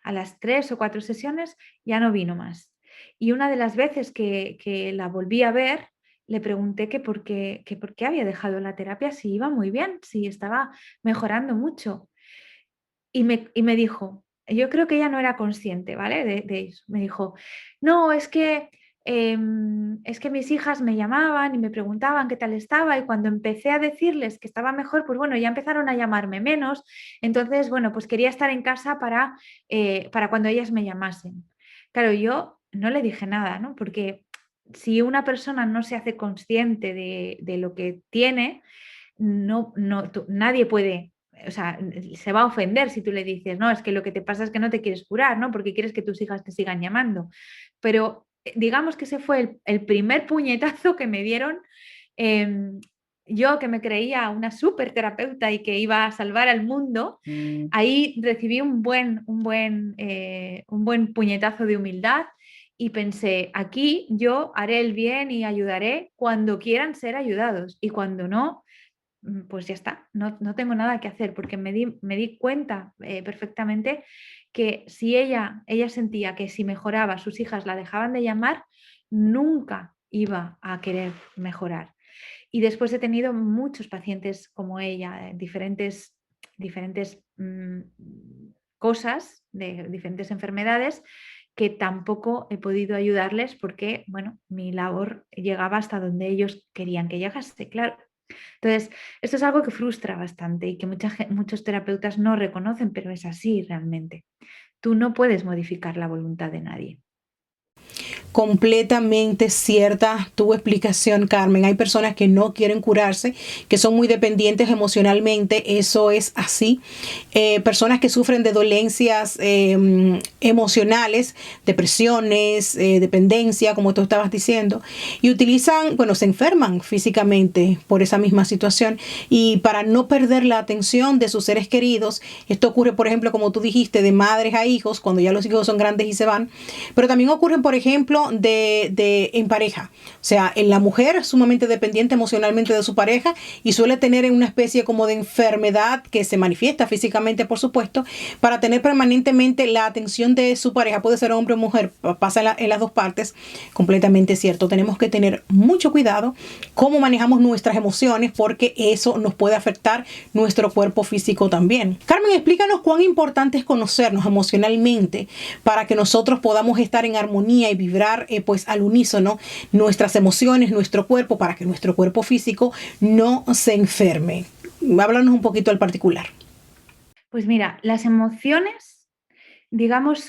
[SPEAKER 2] A las 3 o 4 sesiones ya no vino más. Y una de las veces que la volví a ver, le pregunté que por qué había dejado la terapia si iba muy bien, si estaba mejorando mucho. Y me dijo, yo creo que ella no era consciente, ¿vale? De eso. Me dijo, no, es que mis hijas me llamaban y me preguntaban qué tal estaba y cuando empecé a decirles que estaba mejor, pues bueno, ya empezaron a llamarme menos. Entonces, bueno, pues quería estar en casa para cuando ellas me llamasen. Claro, yo no le dije nada, ¿no? Porque si una persona no se hace consciente de lo que tiene, nadie puede, o sea, se va a ofender si tú le dices, no, es que lo que te pasa es que no te quieres curar, ¿no? Porque quieres que tus hijas te sigan llamando. Pero digamos que ese fue el primer puñetazo que me dieron. em, yo que me creía una súper terapeuta y que iba a salvar al mundo, ahí recibí un buen puñetazo de humildad y pensé, aquí yo haré el bien y ayudaré cuando quieran ser ayudados y cuando no, pues ya está, no tengo nada que hacer porque me di cuenta perfectamente que si ella sentía que si mejoraba sus hijas la dejaban de llamar, nunca iba a querer mejorar. Y después he tenido muchos pacientes como ella, diferentes cosas, de diferentes enfermedades que tampoco he podido ayudarles porque, bueno, mi labor llegaba hasta donde ellos querían que llegase, claro. Entonces, esto es algo que frustra bastante y que muchos terapeutas no reconocen, pero es así realmente. Tú no puedes modificar la voluntad de nadie.
[SPEAKER 1] Completamente cierta tu explicación, Carmen. Hay personas que no quieren curarse, que son muy dependientes emocionalmente, eso es así. Personas que sufren de dolencias emocionales, depresiones, dependencia, como tú estabas diciendo, y utilizan, bueno, se enferman físicamente por esa misma situación y para no perder la atención de sus seres queridos, esto ocurre, por ejemplo, como tú dijiste, de madres a hijos, cuando ya los hijos son grandes y se van, pero también ocurre, por ejemplo, en pareja. O sea, en la mujer sumamente dependiente emocionalmente de su pareja y suele tener una especie como de enfermedad que se manifiesta físicamente, por supuesto, para tener permanentemente la atención de su pareja. Puede ser hombre o mujer, pasa en las dos partes. Completamente cierto. Tenemos que tener mucho cuidado cómo manejamos nuestras emociones porque eso nos puede afectar nuestro cuerpo físico también. Carmen, explícanos cuán importante es conocernos emocionalmente para que nosotros podamos estar en armonía y vibrar pues al unísono nuestras emociones, nuestro cuerpo, para que nuestro cuerpo físico no se enferme. Háblanos un poquito al particular.
[SPEAKER 2] Pues mira, las emociones, digamos,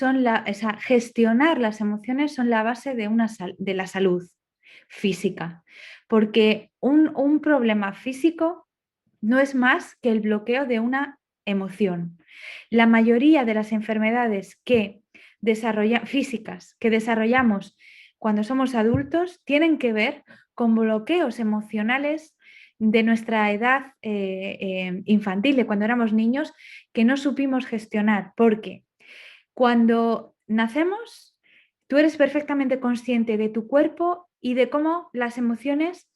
[SPEAKER 2] gestionar las emociones son la base de la salud física, porque un problema físico no es más que el bloqueo de una emoción. La mayoría de las enfermedades físicas que desarrollamos cuando somos adultos tienen que ver con bloqueos emocionales de nuestra edad infantil, de cuando éramos niños, que no supimos gestionar, porque cuando nacemos, tú eres perfectamente consciente de tu cuerpo y de cómo las emociones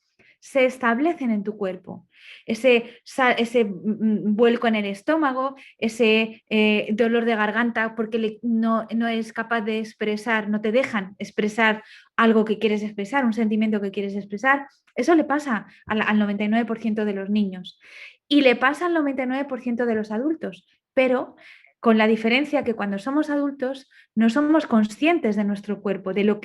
[SPEAKER 2] se establecen en tu cuerpo. Ese vuelco en el estómago, ese dolor de garganta porque no eres capaz de expresar, no te dejan expresar algo que quieres expresar, un sentimiento que quieres expresar. Eso le pasa al 99% de los niños y le pasa al 99% de los adultos, pero con la diferencia que cuando somos adultos no somos conscientes de nuestro cuerpo, de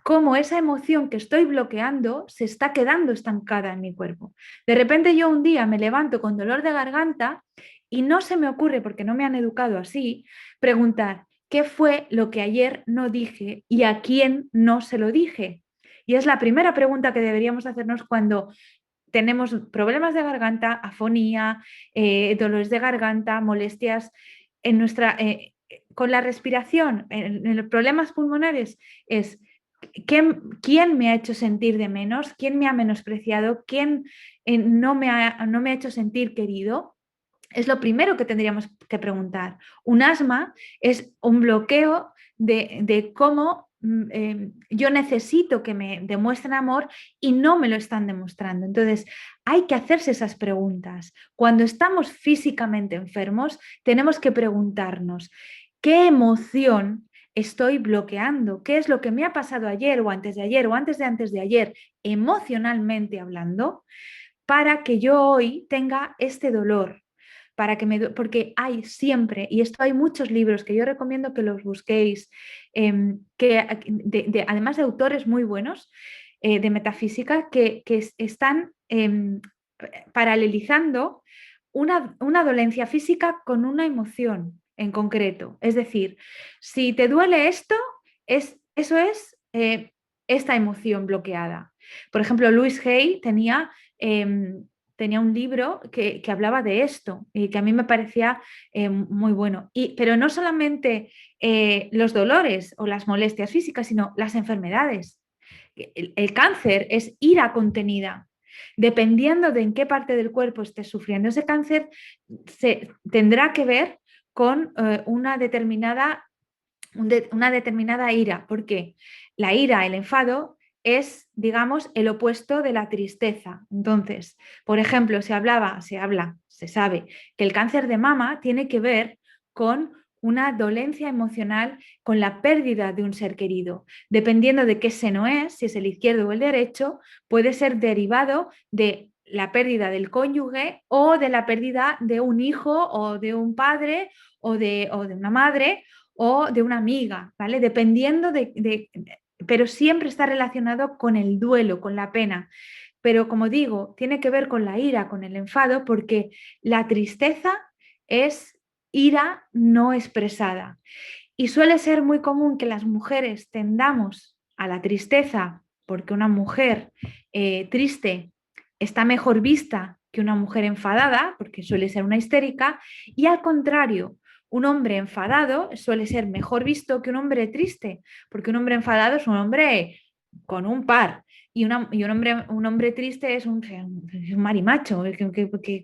[SPEAKER 2] cómo esa emoción que estoy bloqueando se está quedando estancada en mi cuerpo. De repente yo un día me levanto con dolor de garganta y no se me ocurre, porque no me han educado así, preguntar qué fue lo que ayer no dije y a quién no se lo dije. Y es la primera pregunta que deberíamos hacernos cuando tenemos problemas de garganta, afonía, dolores de garganta, molestias con la respiración, en los problemas pulmonares, es quién me ha hecho sentir de menos, quién me ha menospreciado, quién no me ha hecho sentir querido. Es lo primero que tendríamos que preguntar. Un asma es un bloqueo de cómo yo necesito que me demuestren amor y no me lo están demostrando. Entonces, hay que hacerse esas preguntas. Cuando estamos físicamente enfermos, tenemos que preguntarnos, ¿qué emoción estoy bloqueando? ¿Qué es lo que me ha pasado ayer o antes de ayer o antes de ayer, emocionalmente hablando, para que yo hoy tenga este dolor? Porque hay siempre, y esto hay muchos libros que yo recomiendo que los busquéis, además de autores muy buenos de metafísica, que están paralelizando una dolencia física con una emoción en concreto. Es decir, si te duele esto, eso es esta emoción bloqueada. Por ejemplo, Louise Hay tenía tenía un libro que hablaba de esto y que a mí me parecía muy bueno. Pero no solamente los dolores o las molestias físicas, sino las enfermedades. El cáncer es ira contenida. Dependiendo de en qué parte del cuerpo estés sufriendo ese cáncer, tendrá que ver con una determinada ira. ¿Por qué? La ira, el enfado, es, digamos, el opuesto de la tristeza. Entonces, por ejemplo, se sabe que el cáncer de mama tiene que ver con una dolencia emocional, con la pérdida de un ser querido. Dependiendo de qué seno es, si es el izquierdo o el derecho, puede ser derivado de la pérdida del cónyuge o de la pérdida de un hijo o de un padre o de una madre o de una amiga, ¿vale? Dependiendo pero siempre está relacionado con el duelo, con la pena. Pero como digo, tiene que ver con la ira, con el enfado, porque la tristeza es ira no expresada. Y suele ser muy común que las mujeres tendamos a la tristeza porque una mujer triste está mejor vista que una mujer enfadada, porque suele ser una histérica, y al contrario, un hombre enfadado suele ser mejor visto que un hombre triste, porque un hombre enfadado es un hombre con un par y un hombre triste es un marimacho.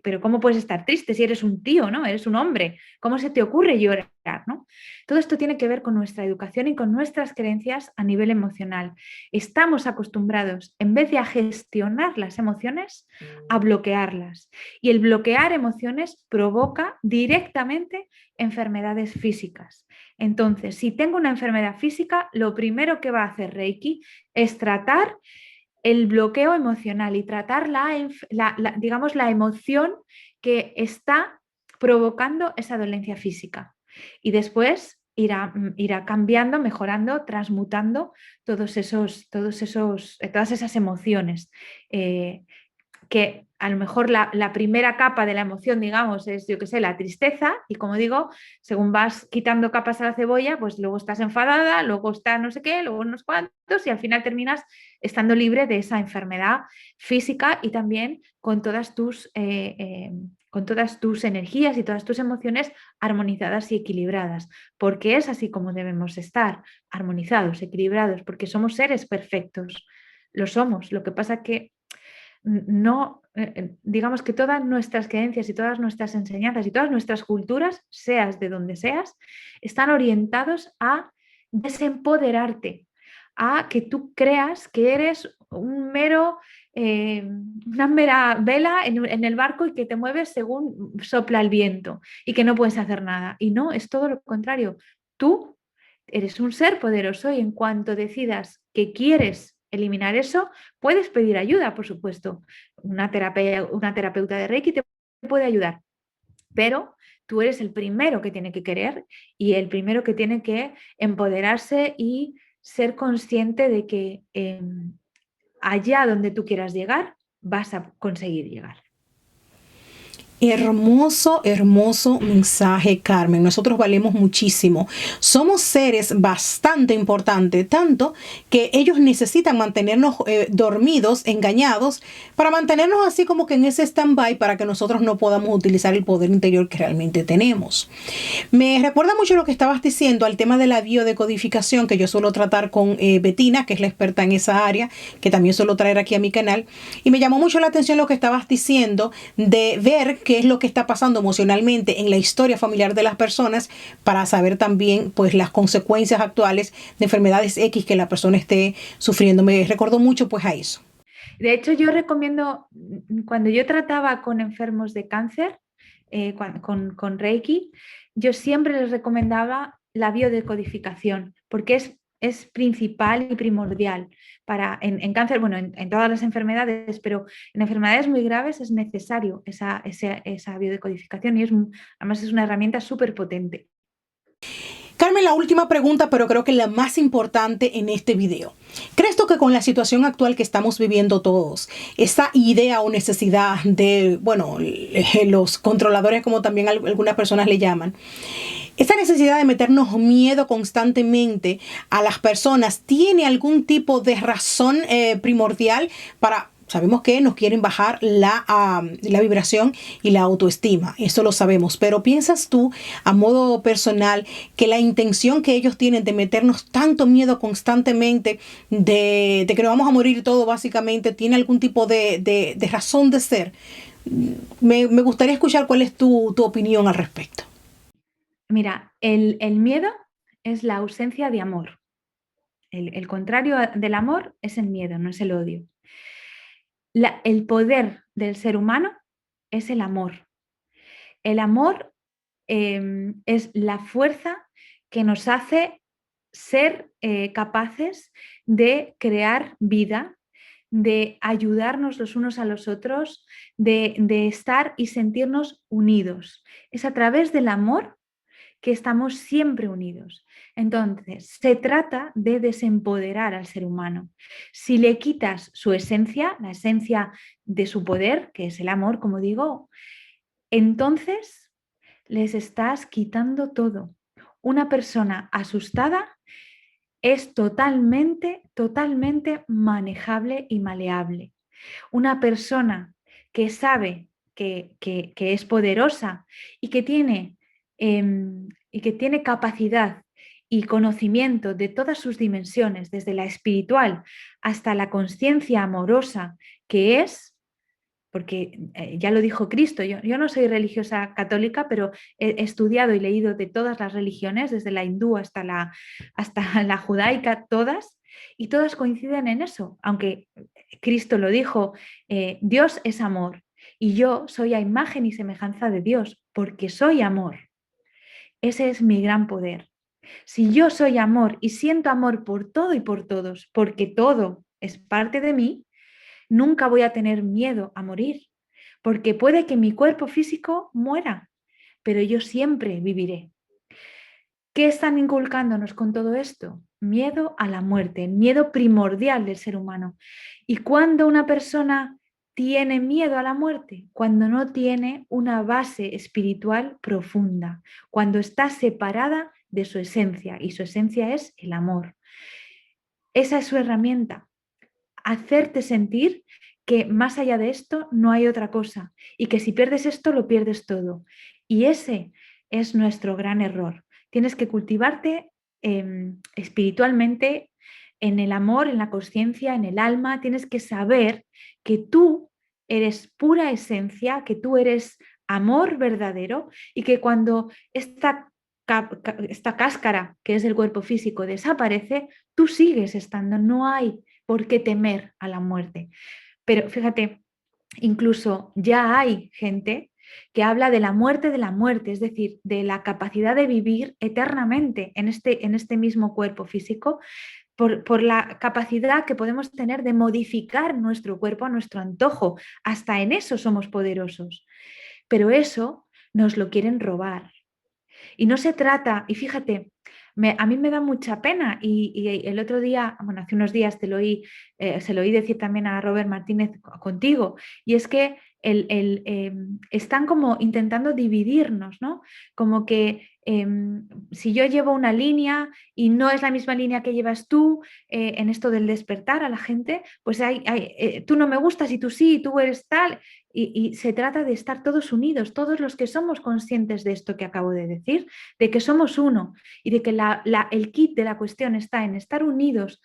[SPEAKER 2] Pero ¿cómo puedes estar triste si eres un tío, ¿no? Eres un hombre. ¿Cómo se te ocurre llorar, ¿no? Todo esto tiene que ver con nuestra educación y con nuestras creencias a nivel emocional. Estamos acostumbrados, en vez de a gestionar las emociones, a bloquearlas. Y el bloquear emociones provoca directamente enfermedades físicas. Entonces, si tengo una enfermedad física, lo primero que va a hacer Reiki es tratar el bloqueo emocional y tratar digamos, la emoción que está provocando esa dolencia física. Y después irá cambiando, mejorando, transmutando todas esas emociones. Que a lo mejor la primera capa de la emoción, digamos, es, yo qué sé, la tristeza, y como digo, según vas quitando capas a la cebolla, pues luego estás enfadada, luego está no sé qué, luego unos cuantos, y al final terminas estando libre de esa enfermedad física y también con todas tus energías y todas tus emociones armonizadas y equilibradas, porque es así como debemos estar, armonizados, equilibrados, porque somos seres perfectos, lo somos. Lo que pasa que no, digamos que todas nuestras creencias y todas nuestras enseñanzas y todas nuestras culturas, seas de donde seas, están orientados a desempoderarte, a que tú creas que eres una mera vela en el barco y que te mueves según sopla el viento y que no puedes hacer nada. Y no, es todo lo contrario. Tú eres un ser poderoso y en cuanto decidas que quieres eliminar eso, puedes pedir ayuda, por supuesto. Una terapeuta de Reiki te puede ayudar, pero tú eres el primero que tiene que querer y el primero que tiene que empoderarse y ser consciente de que allá donde tú quieras llegar, vas a conseguir llegar.
[SPEAKER 1] Hermoso, hermoso mensaje, Carmen. Nosotros valemos muchísimo. Somos seres bastante importantes, tanto que ellos necesitan mantenernos dormidos, engañados, para mantenernos así como que en ese stand-by para que nosotros no podamos utilizar el poder interior que realmente tenemos. Me recuerda mucho lo que estabas diciendo al tema de la biodecodificación, que yo suelo tratar con Betina, que es la experta en esa área, que también suelo traer aquí a mi canal. Y me llamó mucho la atención lo que estabas diciendo de ver qué es lo que está pasando emocionalmente en la historia familiar de las personas para saber también pues las consecuencias actuales de enfermedades X que la persona esté sufriendo. Me recordó mucho pues a eso.
[SPEAKER 2] De hecho, yo recomiendo, cuando yo trataba con enfermos de cáncer, con Reiki, yo siempre les recomendaba la biodecodificación, porque es principal y primordial en cáncer, bueno, en todas las enfermedades, pero en enfermedades muy graves es necesario esa biodecodificación y además es una herramienta súper potente.
[SPEAKER 1] Carmen, la última pregunta, pero creo que la más importante en este video. ¿Crees tú que con la situación actual que estamos viviendo todos, esa idea o necesidad de, bueno, los controladores, como también algunas personas le llaman, esa necesidad de meternos miedo constantemente a las personas, tiene algún tipo de razón primordial para Sabemos que nos quieren bajar la vibración y la autoestima, eso lo sabemos, pero ¿piensas tú a modo personal que la intención que ellos tienen de meternos tanto miedo constantemente, de que nos vamos a morir todo básicamente, tiene algún tipo de razón de ser? Me gustaría escuchar cuál es tu opinión al respecto.
[SPEAKER 2] Mira, el miedo es la ausencia de amor. El contrario del amor es el miedo, no es el odio. El poder del ser humano es el amor. El amor es la fuerza que nos hace ser capaces de crear vida, de ayudarnos los unos a los otros, de estar y sentirnos unidos. Es a través del amor que estamos siempre unidos. Entonces, se trata de desempoderar al ser humano. Si le quitas su esencia, la esencia de su poder, que es el amor, como digo, entonces les estás quitando todo. Una persona asustada es totalmente, totalmente manejable y maleable. Una persona que sabe que es poderosa y que tiene capacidad y conocimiento de todas sus dimensiones, desde la espiritual hasta la conciencia amorosa que es, porque ya lo dijo Cristo, yo no soy religiosa católica, pero he estudiado y leído de todas las religiones, desde la hindú hasta la judaica, todas, y todas coinciden en eso, aunque Cristo lo dijo, Dios es amor, y yo soy a imagen y semejanza de Dios, porque soy amor. Ese es mi gran poder. Si yo soy amor y siento amor por todo y por todos, porque todo es parte de mí, nunca voy a tener miedo a morir, porque puede que mi cuerpo físico muera, pero yo siempre viviré. ¿Qué están inculcándonos con todo esto? Miedo a la muerte, el miedo primordial del ser humano. ¿Y cuando una persona tiene miedo a la muerte? Cuando no tiene una base espiritual profunda, cuando está separada de su esencia, y su esencia es el amor. Esa es su herramienta, hacerte sentir que más allá de esto no hay otra cosa y que si pierdes esto lo pierdes todo. Y ese es nuestro gran error. Tienes que cultivarte espiritualmente en el amor, en la conciencia, en el alma. Tienes que saber que tú eres pura esencia, que tú eres amor verdadero y que cuando esta cáscara, que es el cuerpo físico, desaparece, tú sigues estando, no hay por qué temer a la muerte. Pero fíjate, incluso ya hay gente que habla de la muerte, es decir, de la capacidad de vivir eternamente en este mismo cuerpo físico, por la capacidad que podemos tener de modificar nuestro cuerpo a nuestro antojo. Hasta en eso somos poderosos. Pero eso nos lo quieren robar. Y no se trata, y fíjate, a mí me da mucha pena y el otro día, bueno, hace unos días se lo oí decir también a Robert Martínez contigo, y es que están como intentando dividirnos, ¿no? Como que si yo llevo una línea y no es la misma línea que llevas tú en esto del despertar a la gente, pues tú no me gustas y tú sí, y tú eres tal. Y se trata de estar todos unidos, todos los que somos conscientes de esto que acabo de decir, de que somos uno y de que el kit de la cuestión está en estar unidos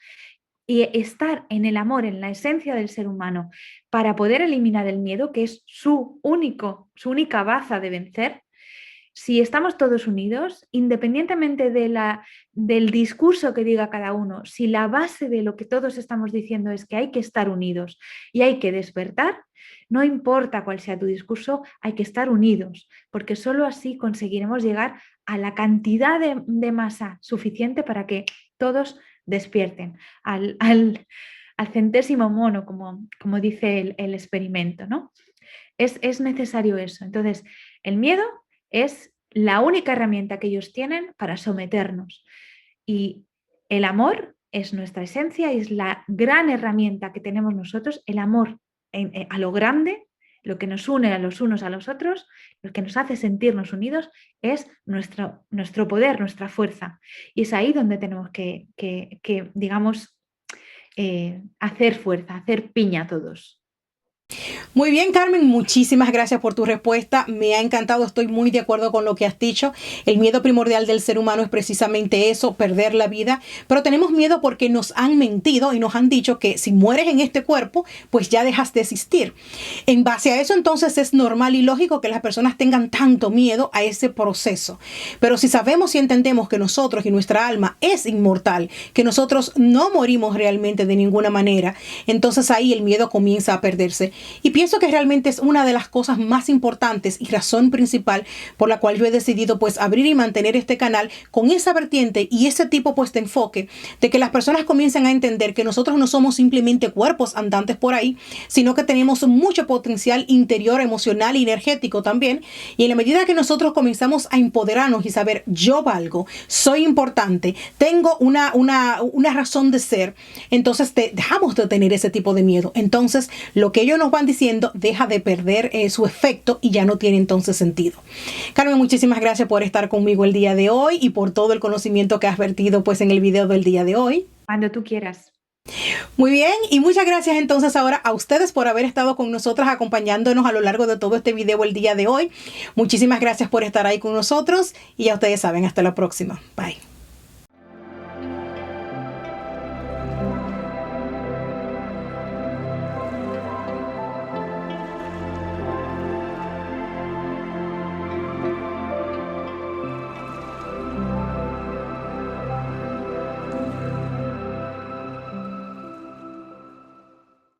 [SPEAKER 2] y estar en el amor, en la esencia del ser humano, para poder eliminar el miedo, que es su única baza de vencer. Si estamos todos unidos, independientemente del discurso que diga cada uno, si la base de lo que todos estamos diciendo es que hay que estar unidos y hay que despertar, no importa cuál sea tu discurso, hay que estar unidos, porque solo así conseguiremos llegar a la cantidad de masa suficiente para que todos despierten, al centésimo mono, como dice el experimento, ¿no? Es necesario eso. Entonces, el miedo es la única herramienta que ellos tienen para someternos. Y el amor es nuestra esencia y es la gran herramienta que tenemos nosotros, el amor a lo grande, lo que nos une a los unos a los otros, lo que nos hace sentirnos unidos, es nuestro poder, nuestra fuerza. Y es ahí donde tenemos que digamos, hacer fuerza, hacer piña todos.
[SPEAKER 1] Muy bien, Carmen, muchísimas gracias por tu respuesta. Me ha encantado, estoy muy de acuerdo con lo que has dicho. El miedo primordial del ser humano es precisamente eso, perder la vida. Pero tenemos miedo porque nos han mentido y nos han dicho que si mueres en este cuerpo, pues ya dejas de existir. En base a eso, entonces es normal y lógico que las personas tengan tanto miedo a ese proceso. Pero si sabemos y entendemos que nosotros y nuestra alma es inmortal, que nosotros no morimos realmente de ninguna manera, entonces ahí el miedo comienza a perderse. Y pienso que realmente es una de las cosas más importantes y razón principal por la cual yo he decidido pues abrir y mantener este canal con esa vertiente y ese tipo pues de enfoque de que las personas comiencen a entender que nosotros no somos simplemente cuerpos andantes por ahí, sino que tenemos mucho potencial interior, emocional y energético también. Y en la medida que nosotros comenzamos a empoderarnos y saber yo valgo, soy importante, tengo una razón de ser, entonces dejamos de tener ese tipo de miedo. Entonces lo que ellos nos van diciendo deja de perder su efecto y ya no tiene entonces sentido. Carmen, muchísimas gracias por estar conmigo el día de hoy y por todo el conocimiento que has vertido pues en el video del día de hoy.
[SPEAKER 2] Cuando tú quieras.
[SPEAKER 1] Muy bien, y muchas gracias entonces ahora a ustedes por haber estado con nosotras acompañándonos a lo largo de todo este video el día de hoy. Muchísimas gracias por estar ahí con nosotros y ya ustedes saben, hasta la próxima. Bye.